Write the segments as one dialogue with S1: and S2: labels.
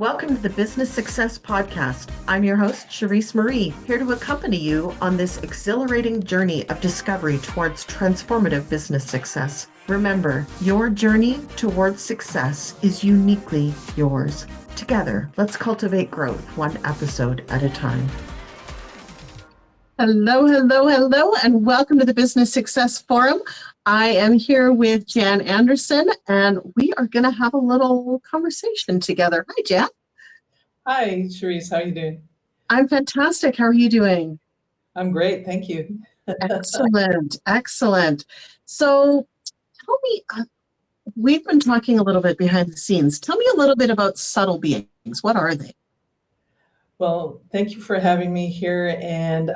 S1: Welcome to the Business Success Podcast. I'm your host, Charisse Marie, here to accompany you on this exhilarating journey of discovery towards transformative business success. Remember, your journey towards success is uniquely yours. Together, let's cultivate growth one episode at a time. Hello, and welcome to the Business Success Forum. I am here with Jan Anderson, and we are going to have a little conversation together. Hi, Jan.
S2: Hi, Charisse. How are you doing?
S1: I'm fantastic. How are you doing?
S2: I'm great. Thank you.
S1: Excellent. So tell me, we've been talking a little bit behind the scenes. Tell me a little bit about subtle beings. What are they?
S2: Well, thank you for having me here. And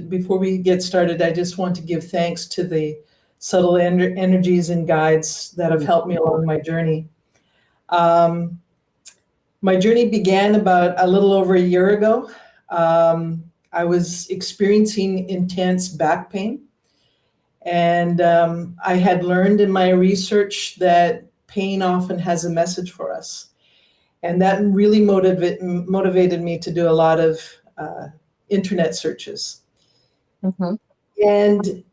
S2: before we get started, I just want to give thanks to the subtle energies and guides that have helped me along my journey. My journey began about a little over a year ago. I was experiencing intense back pain. And I had learned in my research that pain often has a message for us. And that really motivated me to do a lot of internet searches.
S1: Mm-hmm.
S2: And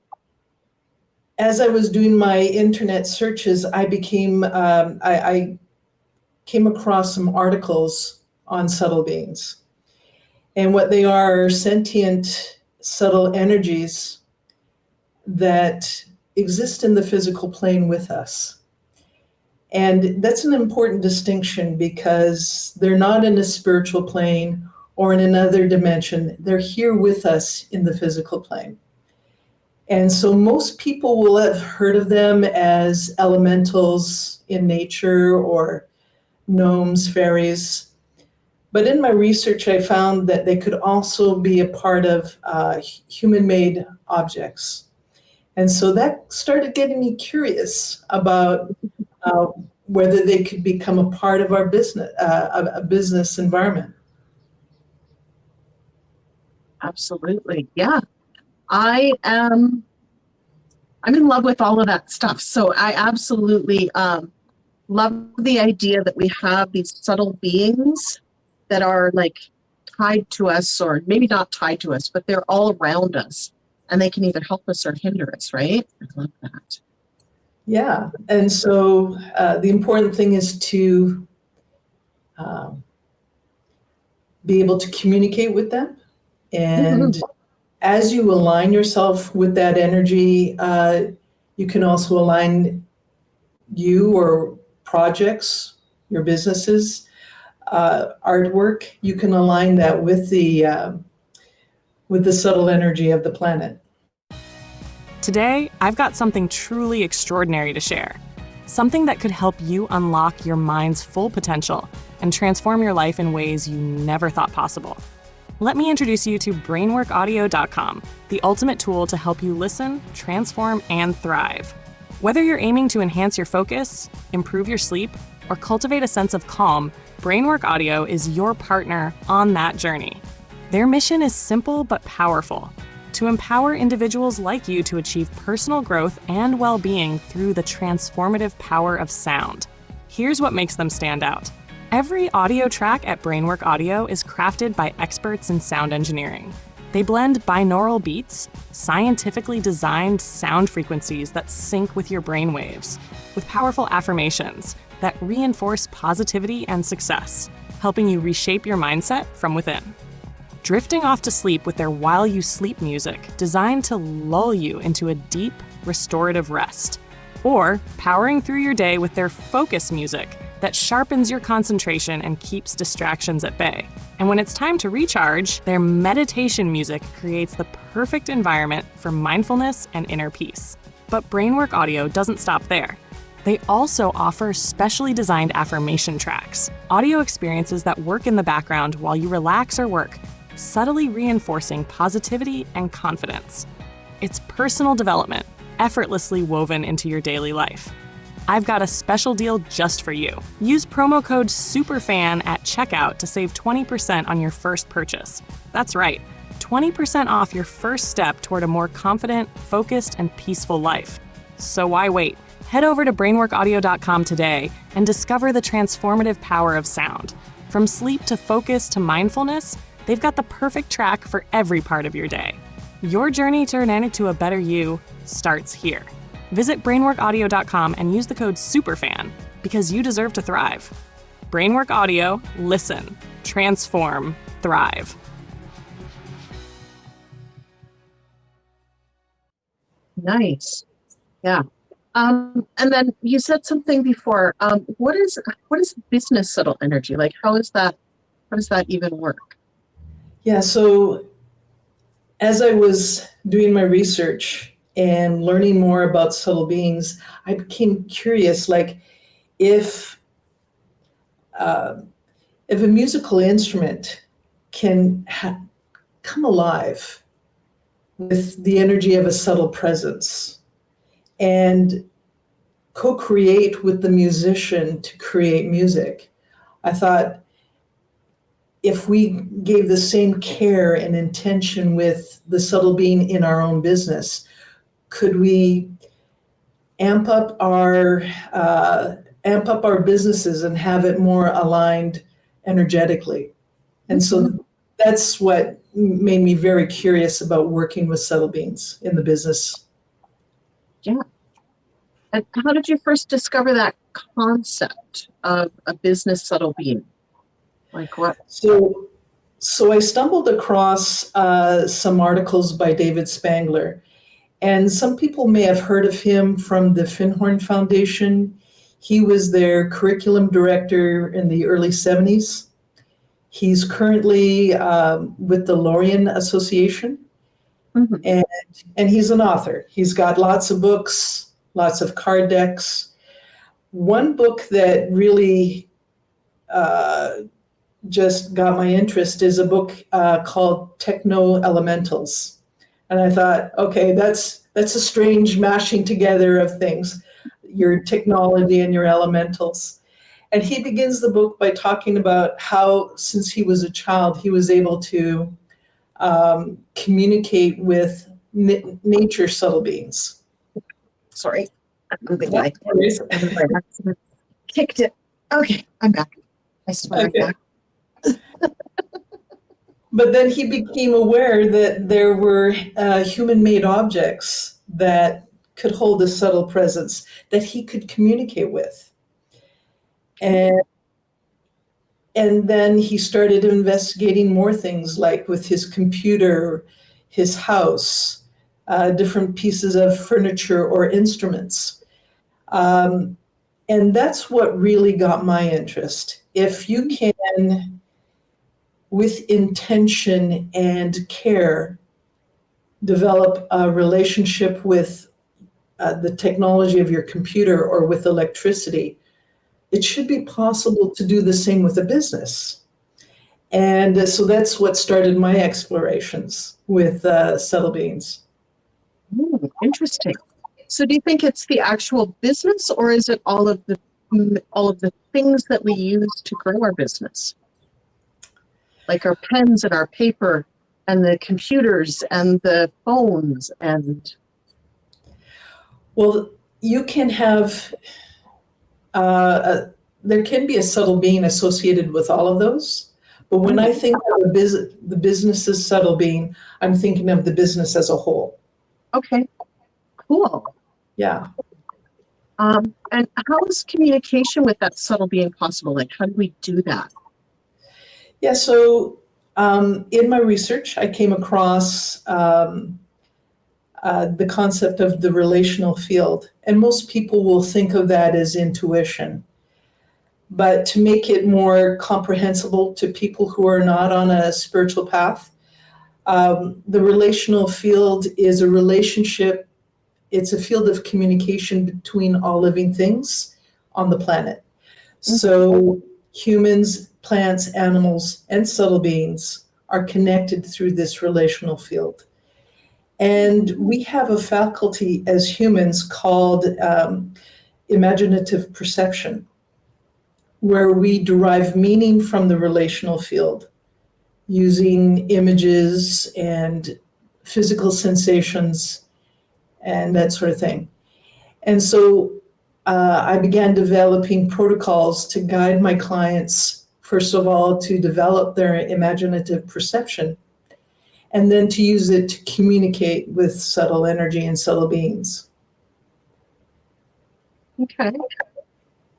S2: as I was doing my internet searches, I came across some articles on subtle beings. And what they are sentient, subtle energies that exist in the physical plane with us. And that's an important distinction because they're not in a spiritual plane or in another dimension. They're here with us in the physical plane. And so most people will have heard of them as elementals in nature or gnomes, fairies. But in my research, I found that they could also be a part of human-made objects. And so that started getting me curious about whether they could become a part of our business, a business environment.
S1: Absolutely. Yeah. I'm in love with all of that stuff. So I absolutely love the idea that we have these subtle beings that are like tied to us, or maybe not tied to us, but they're all around us and they can either help us or hinder us, right? I love that.
S2: Yeah. And so the important thing is to be able to communicate with them. And as you align yourself with that energy, you can also align you or projects, your businesses, artwork. You can align that with the subtle energy of the planet.
S3: Today, I've got something truly extraordinary to share. Something that could help you unlock your mind's full potential and transform your life in ways you never thought possible. Let me introduce you to brainworkaudio.com, the ultimate tool to help you listen, transform, and thrive. Whether you're aiming to enhance your focus, improve your sleep, or cultivate a sense of calm, Brainwork Audio is your partner on that journey. Their mission is simple but powerful: to empower individuals like you to achieve personal growth and well-being through the transformative power of sound. Here's what makes them stand out. Every audio track at Brainwork Audio is crafted by experts in sound engineering. They blend binaural beats, scientifically designed sound frequencies that sync with your brain waves, with powerful affirmations that reinforce positivity and success, helping you reshape your mindset from within. Drifting off to sleep with their While You Sleep music, designed to lull you into a deep, restorative rest. Or powering through your day with their Focus music that sharpens your concentration and keeps distractions at bay. And when it's time to recharge, their meditation music creates the perfect environment for mindfulness and inner peace. But Brainwork Audio doesn't stop there. They also offer specially designed affirmation tracks, audio experiences that work in the background while you relax or work, subtly reinforcing positivity and confidence. It's personal development, effortlessly woven into your daily life. I've got a special deal just for you. Use promo code SUPERFAN at checkout to save 20% on your first purchase. That's right, 20% off your first step toward a more confident, focused, and peaceful life. So why wait? Head over to brainworkaudio.com today and discover the transformative power of sound. From sleep to focus to mindfulness, they've got the perfect track for every part of your day. Your journey to turn into a better you starts here. Visit brainworkaudio.com and use the code SUPERFAN because you deserve to thrive. Brainwork Audio, listen, transform, thrive.
S1: Nice. Yeah. And then you said something before. What is business subtle energy? Like, how does that even work?
S2: Yeah, so as I was doing my research and learning more about subtle beings, I became curious, like uh, if a musical instrument can come alive with the energy of a subtle presence and co-create with the musician to create music. I thought if we gave the same care and intention with the subtle being in our own business, could we amp up our businesses and have it more aligned energetically? And so that's what made me very curious about working with subtle beings in the business.
S1: Yeah. And how did you first discover that concept of a business subtle being? Like what?
S2: So I stumbled across some articles by David Spangler, and some people may have heard of him from the Finhorn Foundation. He was their curriculum director in the early 70s. He's currently with the Lorien Association,
S1: Mhm.
S2: and he's an author. He's got lots of books, lots of card decks. One book that really just got my interest is a book called Techno Elementals. And I thought, okay, that's a strange mashing together of things, your technology and your elementals. And he begins the book by talking about how, since he was a child, he was able to communicate with nature subtle beings.
S1: Sorry, I'm moving
S2: Yeah,
S1: my accident. Kicked it. Okay, I'm back. I swear I'm
S2: okay.
S1: back.
S2: But then he became aware that there were human-made objects that could hold a subtle presence that he could communicate with. And then he started investigating more things, like with his computer, his house, different pieces of furniture or instruments. And that's what really got my interest. If you can, with intention and care, develop a relationship with the technology of your computer or with electricity, it should be possible to do the same with a business. And so that's what started my explorations with subtle beings.
S1: Interesting. So do you think it's the actual business, or is it all of the things that we use to grow our business? Like our pens and our paper and the computers and the phones and
S2: Well, you can have, there can be a subtle being associated with all of those. But when I think of the business's subtle being, I'm thinking of the business as a whole.
S1: okay, cool.
S2: Yeah.
S1: And how is communication with that subtle being possible? Like, how do we do that?
S2: Yeah, so in my research, I came across the concept of the relational field. And most people will think of that as intuition. But to make it more comprehensible to people who are not on a spiritual path, the relational field is a relationship, it's a field of communication between all living things on the planet. So humans, plants, animals, and subtle beings are connected through this relational field. And we have a faculty as humans called imaginative perception, where we derive meaning from the relational field using images and physical sensations and that sort of thing. And so I began developing protocols to guide my clients first of all, to develop their imaginative perception, and then to use it to communicate with subtle energy and subtle beings.
S1: Okay.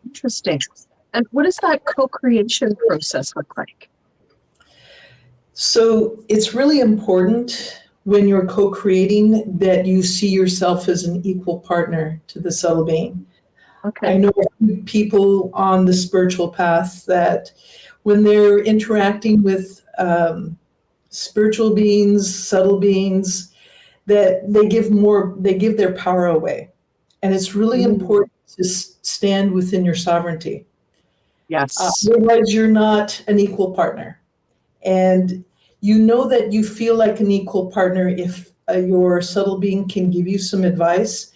S1: Interesting. And what does that co-creation process look like?
S2: So it's really important when you're co-creating that you see yourself as an equal partner to the subtle being.
S1: Okay.
S2: I know people on the spiritual path that when they're interacting with spiritual beings, subtle beings, that they give their power away. And it's really important to stand within your sovereignty.
S1: Yes.
S2: Otherwise, you're not an equal partner. And you know that you feel like an equal partner if your subtle being can give you some advice.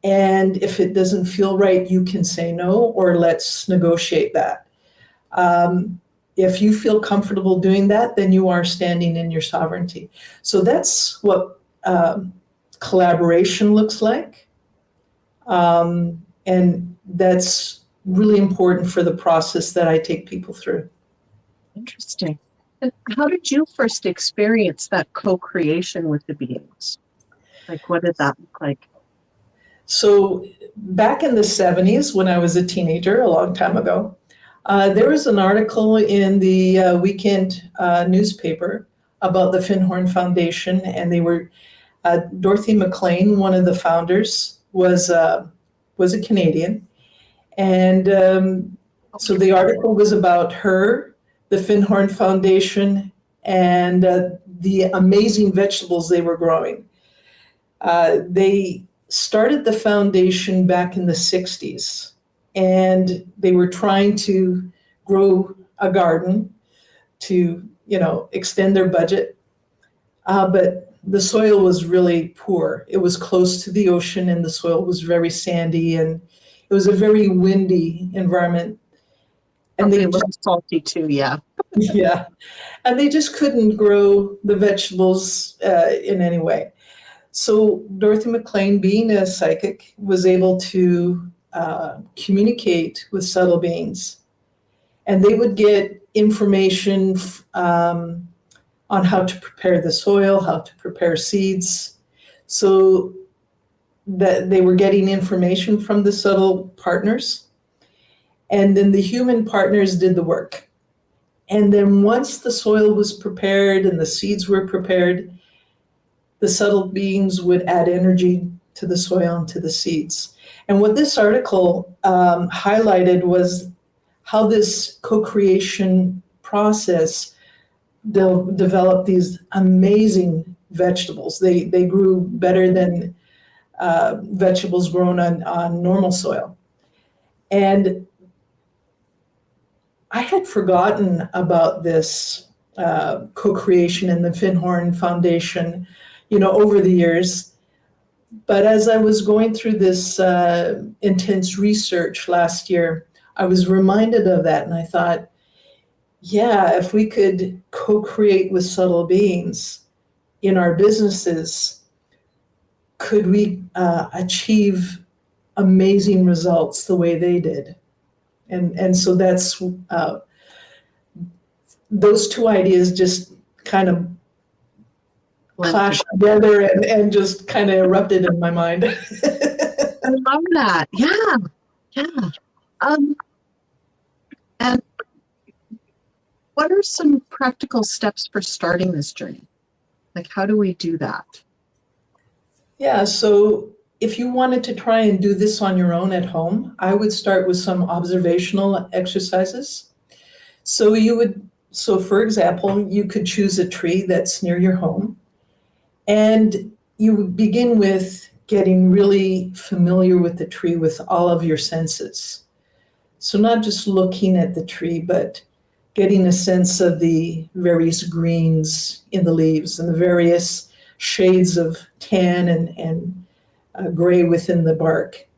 S2: And if it doesn't feel right, you can say no, or let's negotiate that. If you feel comfortable doing that, then you are standing in your sovereignty. So that's what collaboration looks like. And that's really important for the process that I take people through.
S1: Interesting. And how did you first experience that co-creation with the beings? Like, what did that look like?
S2: So back in the 70s, when I was a teenager, a long time ago, there was an article in the weekend newspaper about the Finhorn Foundation, and they were Dorothy McLean, one of the founders, was a Canadian, and so the article was about her, the Finhorn Foundation, and the amazing vegetables they were growing. They started the foundation back in the 60s, and they were trying to grow a garden to, extend their budget. But the soil was really poor. It was close to the ocean, and the soil was very sandy, and it was a very windy environment. And
S1: Probably
S2: they
S1: a little salty too, yeah.
S2: yeah, and they just couldn't grow the vegetables in any way. So Dorothy McLean, being a psychic, was able to communicate with subtle beings, and they would get information on how to prepare the soil, how to prepare seeds, so that they were getting information from the subtle partners, and then the human partners did the work. And then once the soil was prepared and the seeds were prepared, the subtle beings would add energy to the soil and to the seeds. And what this article highlighted was how this co-creation process developed these amazing vegetables. They grew better than vegetables grown on normal soil. And I had forgotten about this co-creation in the Finhorn Foundation, over the years. But as I was going through this intense research last year, I was reminded of that, and I thought, yeah, if we could co-create with subtle beings in our businesses, could we achieve amazing results the way they did? And so that's those two ideas just kind of clashed together and just kind of erupted in my mind.
S1: I love that. Yeah. Yeah. And what are some practical steps for starting this journey? Like, how do we do that?
S2: Yeah, so if you wanted to try and do this on your own at home, I would start with some observational exercises. So for example, you could choose a tree that's near your home, and you would begin with getting really familiar with the tree with all of your senses. So not just looking at the tree, but getting a sense of the various greens in the leaves and the various shades of tan and gray within the bark.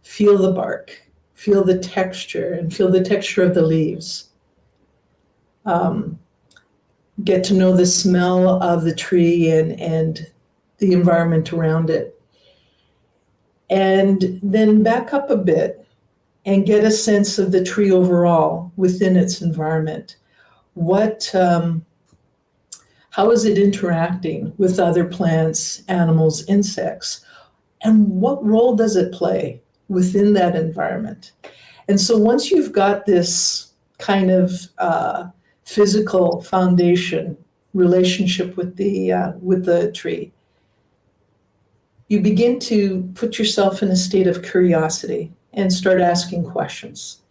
S2: Feel the bark, feel the texture, and feel the texture of the leaves. Get to know the smell of the tree and the environment around it. And then back up a bit and get a sense of the tree overall within its environment. How is it interacting with other plants, animals, insects? And what role does it play within that environment? And so once you've got this kind of physical foundation relationship with the tree, you begin to put yourself in a state of curiosity and start asking questions.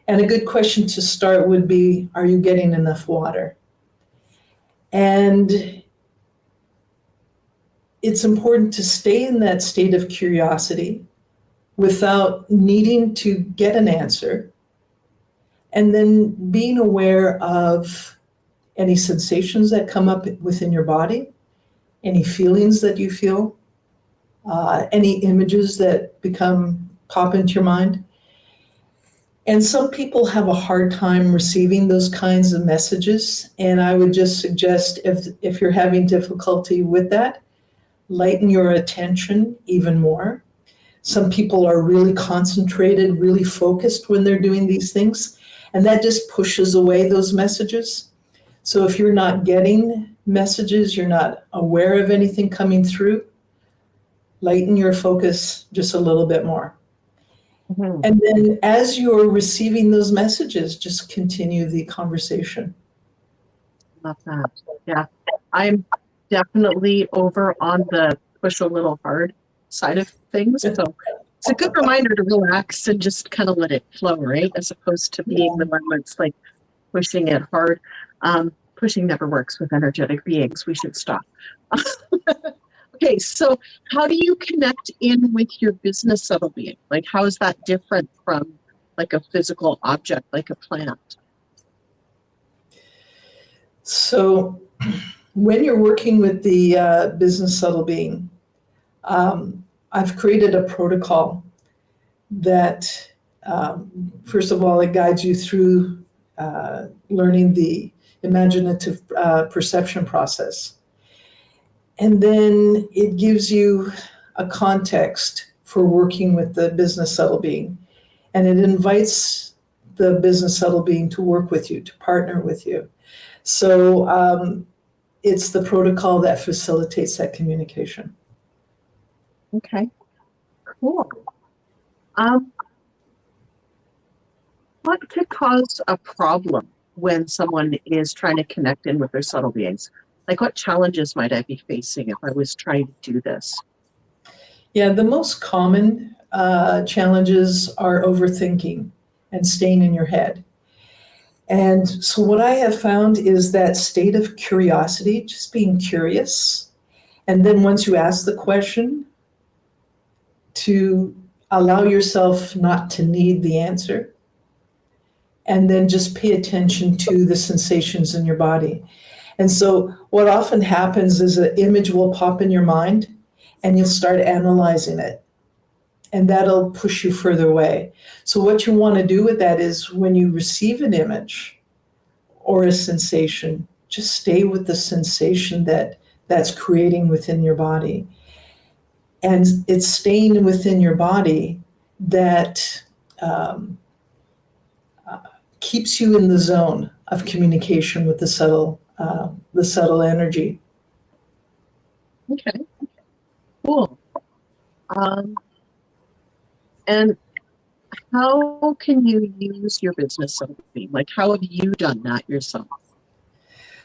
S2: And a good question to start would be, are you getting enough water? And it's important to stay in that state of curiosity without needing to get an answer, and then being aware of any sensations that come up within your body, any feelings that you feel, any images that pop into your mind. And some people have a hard time receiving those kinds of messages. And I would just suggest, if you're having difficulty with that, lighten your attention even more. Some people are really concentrated, really focused when they're doing these things, and that just pushes away those messages. So if you're not getting messages, you're not aware of anything coming through, lighten your focus just a little bit more.
S1: Mhm.
S2: And then as you're receiving those messages, just continue the conversation.
S1: Love that. Yeah. I'm definitely over on the push a little hard side of things. So it's a good reminder to relax and just kind of let it flow, right? As opposed to being the one that's like pushing it hard. Pushing never works with energetic beings. We should stop. Okay, so how do you connect in with your business subtle being? Like, how is that different from like a physical object, like a plant?
S2: So when you're working with the business subtle being, I've created a protocol that, first of all, it guides you through learning the imaginative perception process. And then it gives you a context for working with the business subtle being. And it invites the business subtle being to work with you, to partner with you. So it's the protocol that facilitates that communication.
S1: Okay, cool. Um, what could cause a problem when someone is trying to connect in with their subtle beings? Like, what challenges might I be facing if I was trying to do this?
S2: Yeah, the most common challenges are overthinking and staying in your head. And so, what I have found is that state of curiosity, just being curious. And then, once you ask the question, to allow yourself not to need the answer. And then just pay attention to the sensations in your body. And so, what often happens is an image will pop in your mind and you'll start analyzing it. And that'll push you further away. So, what you want to do with that is when you receive an image or a sensation, just stay with the sensation that's creating within your body. And it's staying within your body that keeps you in the zone of communication with the subtle energy.
S1: Okay, cool. And how can you use your business subtle being? Like, how have you done that yourself?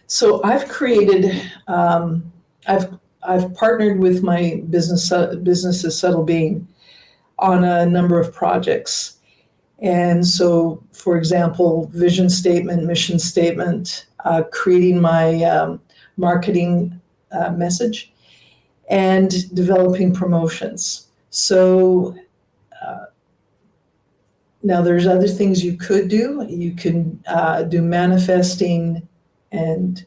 S2: So I've created, I've partnered with my business's subtle being on a number of projects. And so, for example, vision statement, mission statement, creating my marketing message, and developing promotions. So now there's other things you could do. You can do manifesting and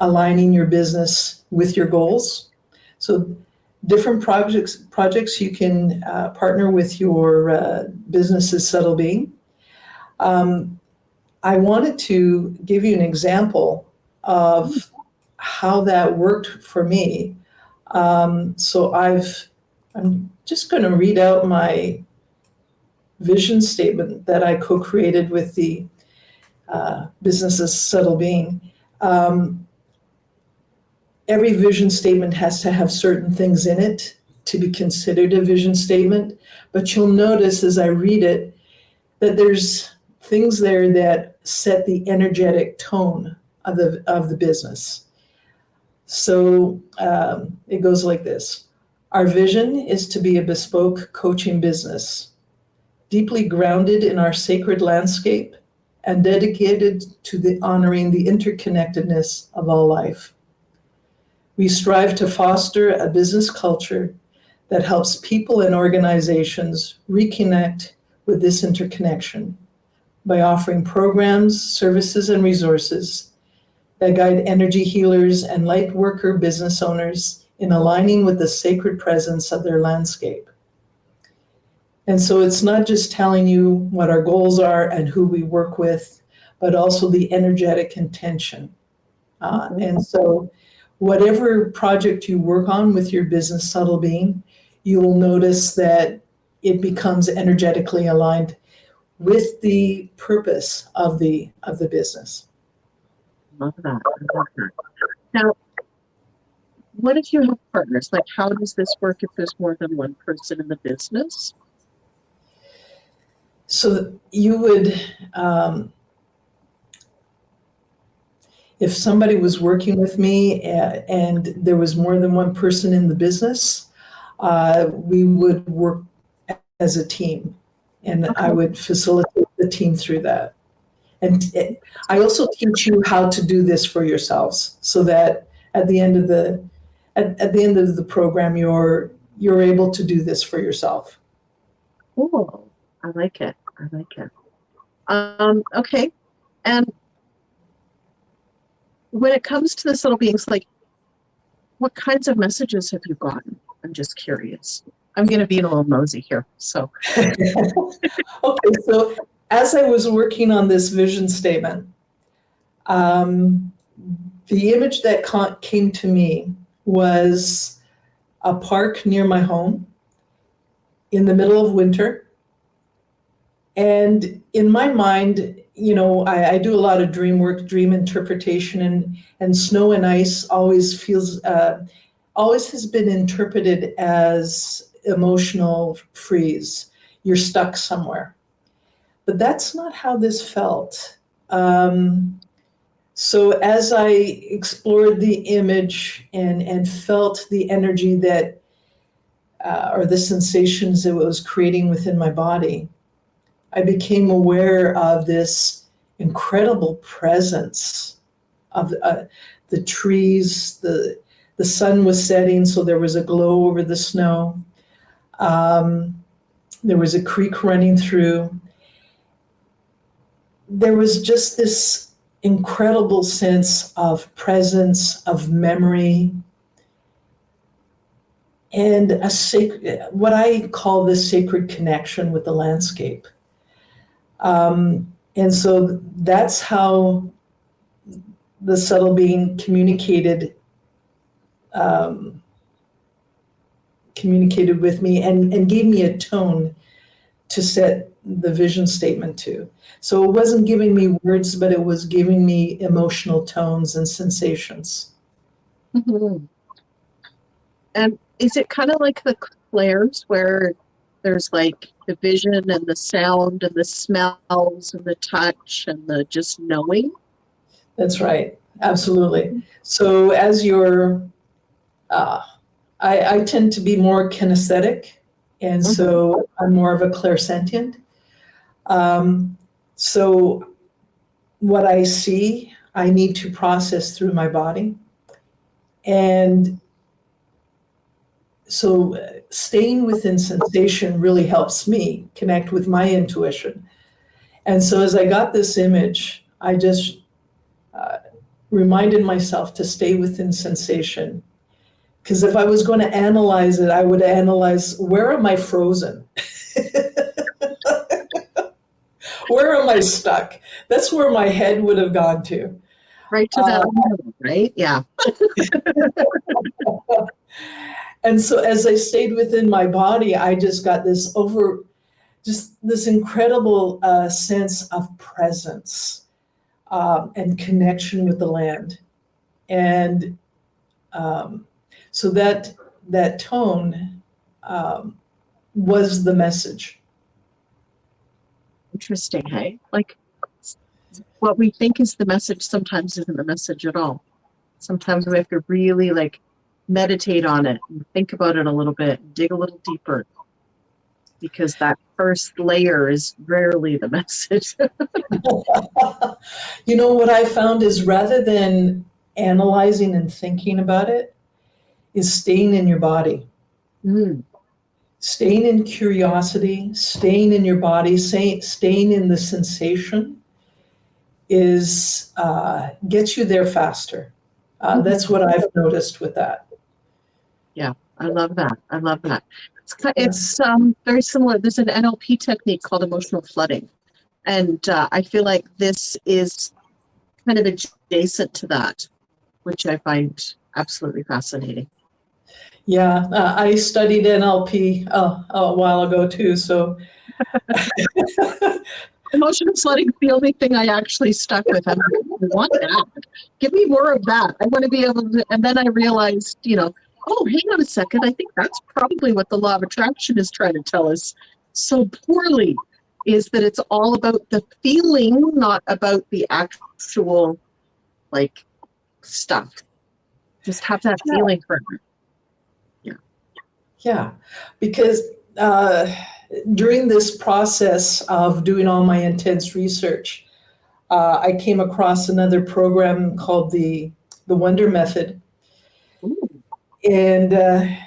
S2: aligning your business with your goals. So different projects you can partner with your business's subtle being. I wanted to give you an example of how that worked for me. So I'm just going to read out my vision statement that I co-created with the business's subtle being, every vision statement has to have certain things in it to be considered a vision statement. But you'll notice as I read it that there's things there that set the energetic tone of the business. So it goes like this. Our vision is to be a bespoke coaching business, deeply grounded in our sacred landscape and dedicated to honoring the interconnectedness of all life. We strive to foster a business culture that helps people and organizations reconnect with this interconnection by offering programs, services, and resources that guide energy healers and light worker business owners in aligning with the sacred presence of their landscape. And so it's not just telling you what our goals are and who we work with, but also the energetic intention. And so whatever project you work on with your business subtle being, you will notice that it becomes energetically aligned with the purpose of the business.
S1: Love that. I love that. Now, what if you have partners? Like, how does this work if there's more than one person in the business?
S2: So you would, if somebody was working with me and there was more than one person in the business, we would work as a team, and I would facilitate the team through that. And I also teach you how to do this for yourselves, so that at the end of the program, you're able to do this for yourself.
S1: Cool. I like it. I like it. Okay. And when it comes to the subtle beings, like, what kinds of messages have you gotten? I'm just curious. I'm going to be a little nosy here. So,
S2: Okay, so as I was working on this vision statement, the image that came to me was a park near my home in the middle of winter. And in my mind, you know, I do a lot of dream work, dream interpretation, and snow and ice always has been interpreted as emotional freeze. You're stuck somewhere. But that's not how this felt. So as I explored the image and felt the energy that, or the sensations it was creating within my body, I became aware of this incredible presence of the trees. The sun was setting, so there was a glow over the snow. There was a creek running through. There was just this incredible sense of presence, of memory, and what I call the sacred connection with the landscape. And so that's how the subtle being communicated with me and gave me a tone to set the vision statement to. So it wasn't giving me words, but it was giving me emotional tones and sensations.
S1: mm-hmm. And is it kind of like the clairs where there's like the vision and the sound and the smells and the touch and the just knowing?
S2: That's right. Absolutely. So as you're, I tend to be more kinesthetic, and so I'm more of a clairsentient. So what I see, I need to process through my body. And so staying within sensation really helps me connect with my intuition. And so as I got this image, I just reminded myself to stay within sensation. Because if I was going to analyze it, I would analyze, where am I frozen? Where am I stuck? That's where my head would have gone to.
S1: Right to that level, right? Yeah.
S2: And so as I stayed within my body, I just got this just this incredible sense of presence and connection with the land. And so that tone was the message.
S1: Interesting, hey? Like what we think is the message sometimes isn't the message at all. Sometimes we have to really like meditate on it and think about it a little bit, dig a little deeper, because that first layer is rarely the message.
S2: You know, what I found is rather than analyzing and thinking about it, is staying in your body.
S1: Mm,
S2: Staying in curiosity, staying in your body, staying in the sensation is gets you there faster. That's what I've noticed with that.
S1: yeah, I love that. I love that.
S2: Yeah.
S1: It's very similar. There's an NLP technique called emotional flooding. And I feel like this is kind of adjacent to that, which I find absolutely fascinating.
S2: Yeah, I studied NLP a while ago too. So
S1: Emotional flooding is the only thing I actually stuck with. I'm like, I want that. Give me more of that. I want to be able to. And then I realized, oh, hang on a second. I think that's probably what the law of attraction is trying to tell us so poorly, is that it's all about the feeling, not about the actual like stuff. Just have that feeling for it.
S2: yeah, because during this process of doing all my intense research, I came across another program called the Wonder Method,
S1: Ooh,
S2: and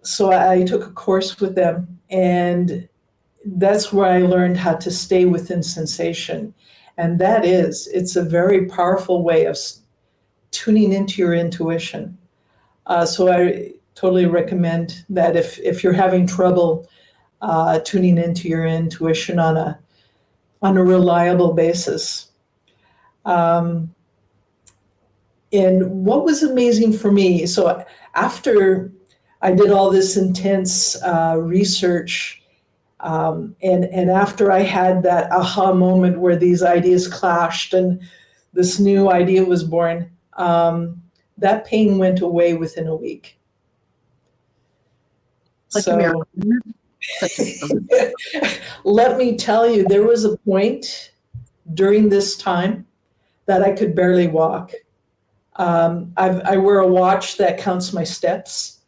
S2: so I took a course with them, and that's where I learned how to stay within sensation, and it's a very powerful way of tuning into your intuition. So I totally recommend that if you're having trouble tuning into your intuition on a reliable basis. Um, and what was amazing for me, so after I did all this intense research, and after I had that aha moment where these ideas clashed and this new idea was born, that pain went away within a week.
S1: like a
S2: So
S1: miracle. Such a
S2: let me tell you, there was a point during this time that I could barely walk. I wear a watch that counts my steps,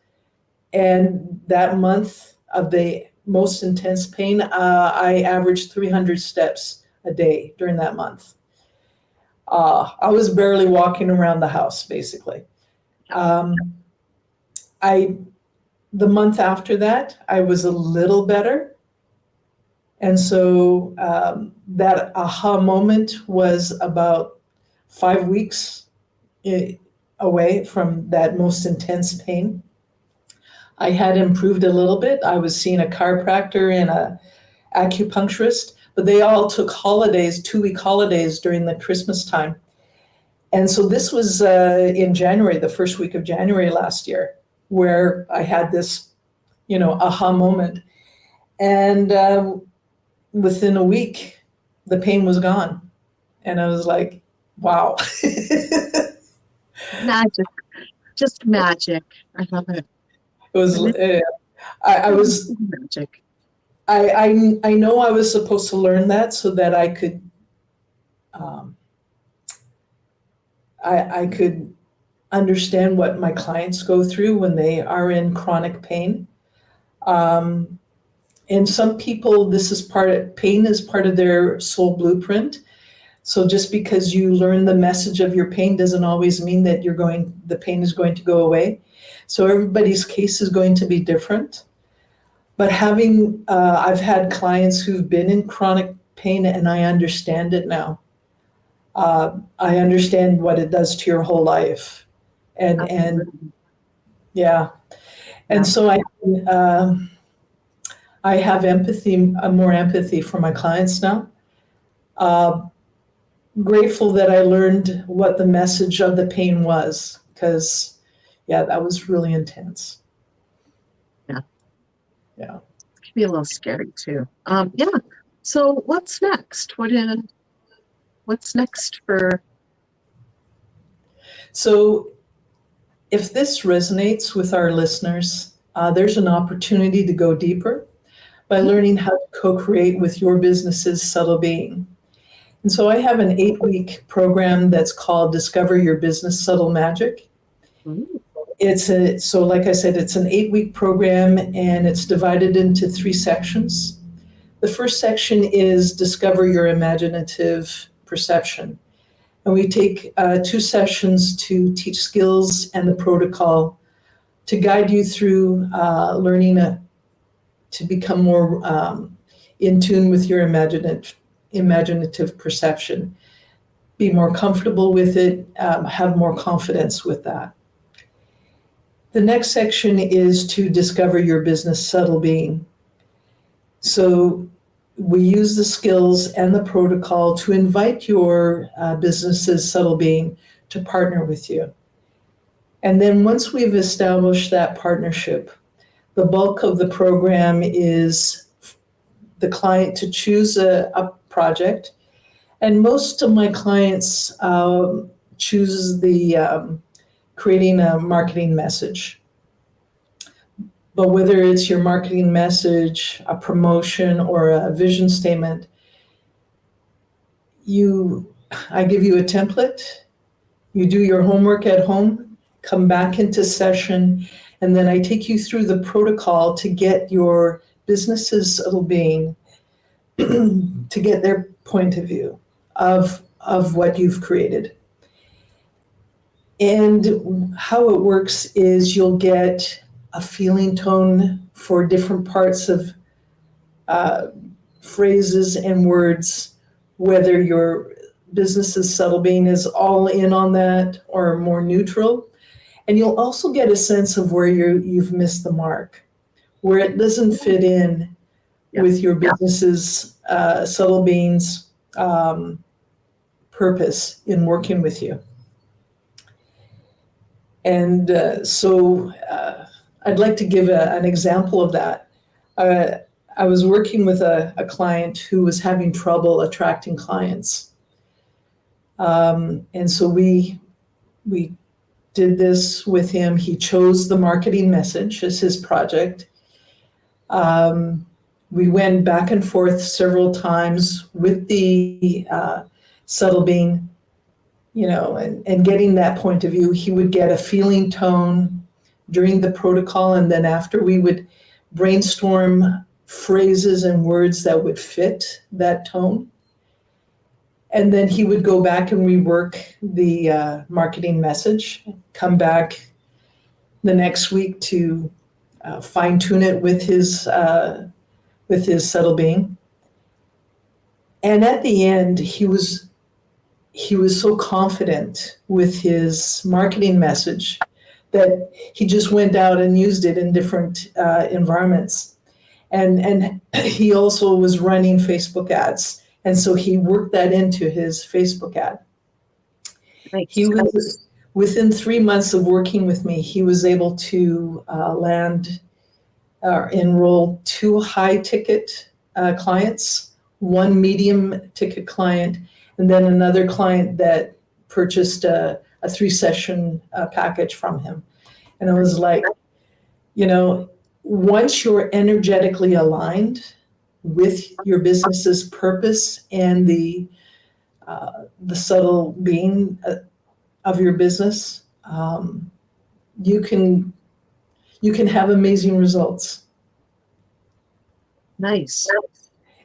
S2: and that month of the most intense pain, I averaged 300 steps a day during that month. I was barely walking around the house, basically. Um, I the month after that, I was a little better. And so that aha moment was about 5 weeks away from that most intense pain. I had improved a little bit. I was seeing a chiropractor and a acupuncturist, but they all took holidays, 2-week holidays during the Christmas time. And so this was in January, the first week of January last year, where I had this, aha moment. And within a week, the pain was gone. And I was like, wow. It
S1: magic, just magic. I love it.
S2: was,
S1: And it's
S2: I was,
S1: magic.
S2: I know I was supposed to learn that so that I could, um, I could understand what my clients go through when they are in chronic pain. Um, and some people, pain is part of their soul blueprint. So just because you learn the message of your pain doesn't always mean that the pain is going to go away. So everybody's case is going to be different. But I've had clients who've been in chronic pain, and I understand it now. I understand what it does to your whole life, and
S1: Absolutely.
S2: yeah,
S1: Yeah.
S2: and so I have more empathy for my clients now. Uh, Grateful that I learned what the message of the pain was, because yeah, that was really intense.
S1: Yeah.
S2: Yeah.
S1: be a little scary too. Yeah. So what's next? What's next for?
S2: So if this resonates with our listeners, there's an opportunity to go deeper by learning how to co-create with your business's subtle being. And so I have an 8-week program that's called Discover Your Business Subtle Magic.
S1: Ooh,
S2: So like I said, it's an 8-week program and it's divided into 3 sections. The first section is Discover Your Imaginative Perception. And we take 2 sessions to teach skills and the protocol to guide you through learning to become more in tune with your imaginative perception, be more comfortable with it, have more confidence with that. The next section is to discover your business subtle being. So we use the skills and the protocol to invite your business's subtle being to partner with you. And then once we've established that partnership, the bulk of the program is the client to choose a project. And most of my clients choose the creating a marketing message. But whether it's your marketing message, a promotion, or a vision statement, I give you a template, you do your homework at home, come back into session, and then I take you through the protocol to get your business's subtle being to get their point of view of what you've created. And how it works is you'll get a feeling tone for different parts of phrases and words, whether your business's subtle being is all in on that or more neutral. And you'll also get a sense of where you've missed the mark, where it doesn't fit in with your business's subtle being's purpose in working with you. And so I'd like to give an example of that. I was working with a client who was having trouble attracting clients. And so we did this with him. He chose the marketing message as his project. We went back and forth several times with the subtle being, and getting that point of view. He would get a feeling tone during the protocol, and then after we would brainstorm phrases and words that would fit that tone. And then he would go back and rework the marketing message, come back the next week to fine tune it with his subtle being. And at the end, he was so confident with his marketing message that he just went out and used it in different environments. And he also was running Facebook ads. And so he worked that into his Facebook ad.
S1: nice.
S2: He was, within 3 months of working with me, he was able to enroll 2 high ticket clients, 1 medium ticket client, and then another client that purchased a 3-session package from him. And I was like, once you're energetically aligned with your business's purpose and the subtle being of your business, you can have amazing results.
S1: Nice.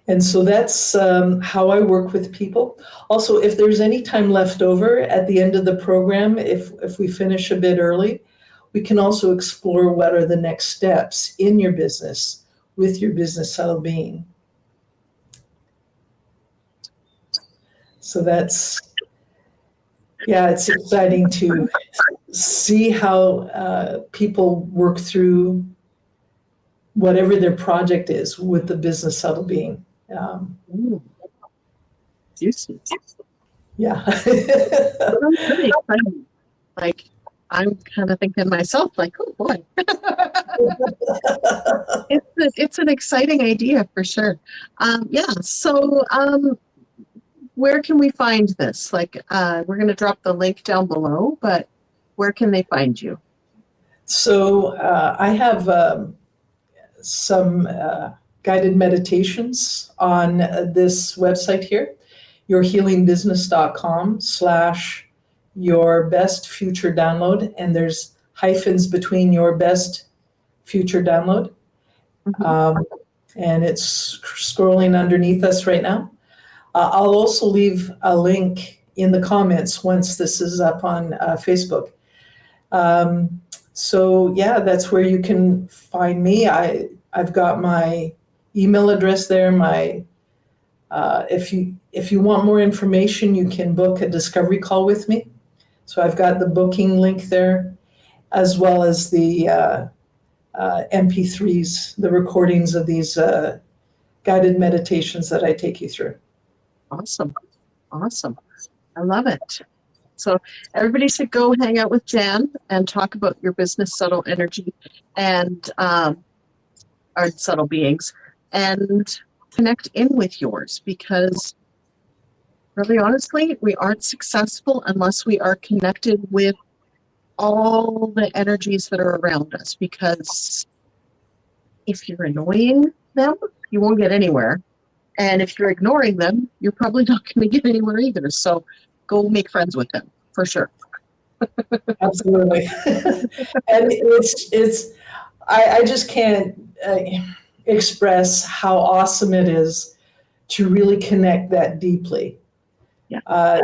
S2: And so that's how I work with people. Also, if there's any time left over at the end of the program, if we finish a bit early, we can also explore what are the next steps in your business with your business subtle being. So it's exciting to see how people work through whatever their project is with the business subtle being.
S1: Ooh, juicy.
S2: Yeah.
S1: Sounds really exciting. Like, I'm kind of thinking to myself, like, oh boy, it's an exciting idea for sure. Yeah. So, where can we find this? Like, we're going to drop the link down below, but where can they find you?
S2: So I have some guided meditations on this website here, yourhealingbusiness.com/your-best-future-download, and there's hyphens between your best future download.
S1: Mhm.
S2: And it's scrolling underneath us right now. I'll also leave a link in the comments once this is up on Facebook. So yeah, that's where you can find me. I've got my email address there. If you want more information, you can book a discovery call with me. So I've got the booking link there, as well as the MP3s, the recordings of these guided meditations that I take you through.
S1: Awesome. Awesome. I love it. So everybody should go hang out with Jan and talk about your business subtle energy and our subtle beings and connect in with yours, because really honestly, we aren't successful unless we are connected with all the energies that are around us, because if you're annoying them, you won't get anywhere. And if you're ignoring them, you're probably not going to get anywhere either. So go make friends with them for sure.
S2: Absolutely. And I just can't express how awesome it is to really connect that deeply.
S1: Yeah.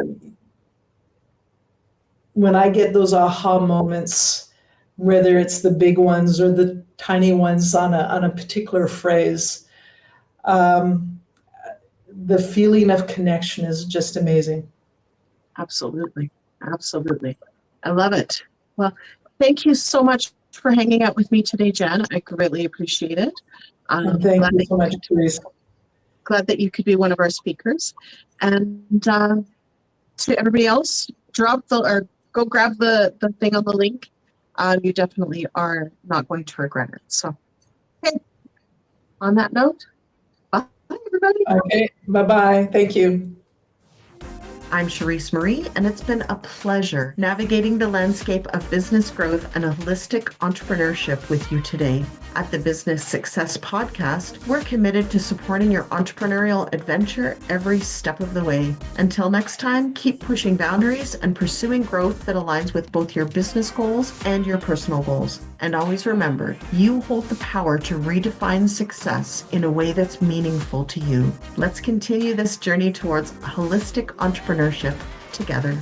S2: When I get those aha moments, whether it's the big ones or the tiny ones on a particular phrase, the feeling of connection is just amazing.
S1: Absolutely. Absolutely. I love it. Well, thank you so much for hanging out with me today, Jen. I greatly appreciate it.
S2: And thank you so much, Therese.
S1: Glad that you could be one of our speakers. And to everybody else, go grab the thing on the link. You definitely are not going to regret it. So, okay. On that note, bye, everybody.
S2: Okay, bye-bye. Thank you.
S1: I'm Charisse Marie, and it's been a pleasure navigating the landscape of business growth and holistic entrepreneurship with you today. At the Business Success Podcast, we're committed to supporting your entrepreneurial adventure every step of the way. Until next time, keep pushing boundaries and pursuing growth that aligns with both your business goals and your personal goals. And always remember, you hold the power to redefine success in a way that's meaningful to you. Let's continue this journey towards holistic entrepreneurship together.